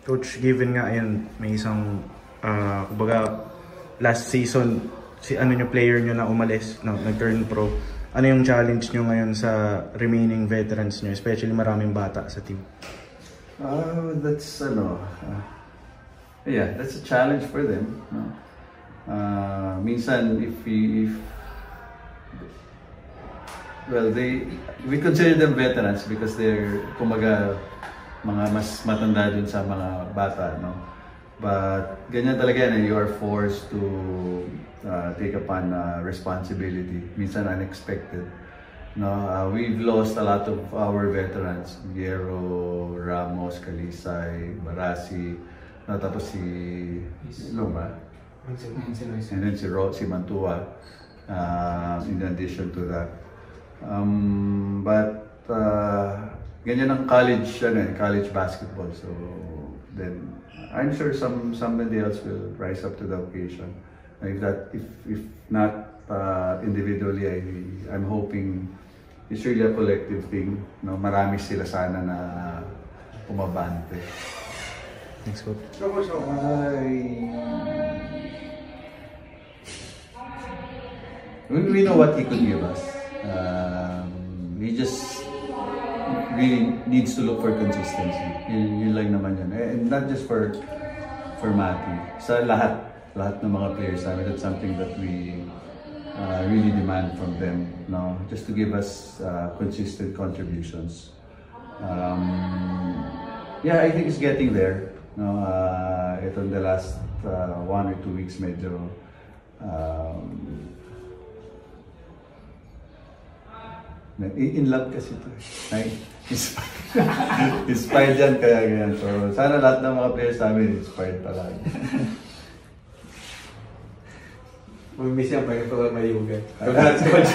Coach, given nga ayun, may isang kumbaga last season si player nyo na umalis, nag-turn pro. Ano yung challenge nyo ngayon sa remaining veterans nyo, especially maraming bata sa team? That's yeah, that's a challenge for them. Minsan well, we consider them veterans because they're kumaga mga mas matanda dun sa mga bata, no? But ganyan talaga yan, you are forced to take upon responsibility, minsan unexpected. No, we've lost a lot of our veterans, Guerrero, Ramos, Calisay, Barasi, no, tapos si Luma, and then si Mantua, in addition to that. But ganyan ang college basketball, so then I'm sure somebody else will rise up to the occasion. If not individually, I'm hoping it's really a collective thing. No, marami sila sana na umabante. Thanks, Coach. We know what he could give us. He just really needs to look for consistency. Yun lang naman yun. And not just for Mati. Sa lahat ng mga players namin, that's something that we really demand from them, no? Just to give us consistent contributions. Yeah, I think it's getting there. No, ito in the last 1 or 2 weeks medyo in love kasi ito. Inspired yan kaya ganyan. So sana lahat ng mga players namin inspired palagi. Mag-miss yan, pag ito maliugan. Congrats, Coach.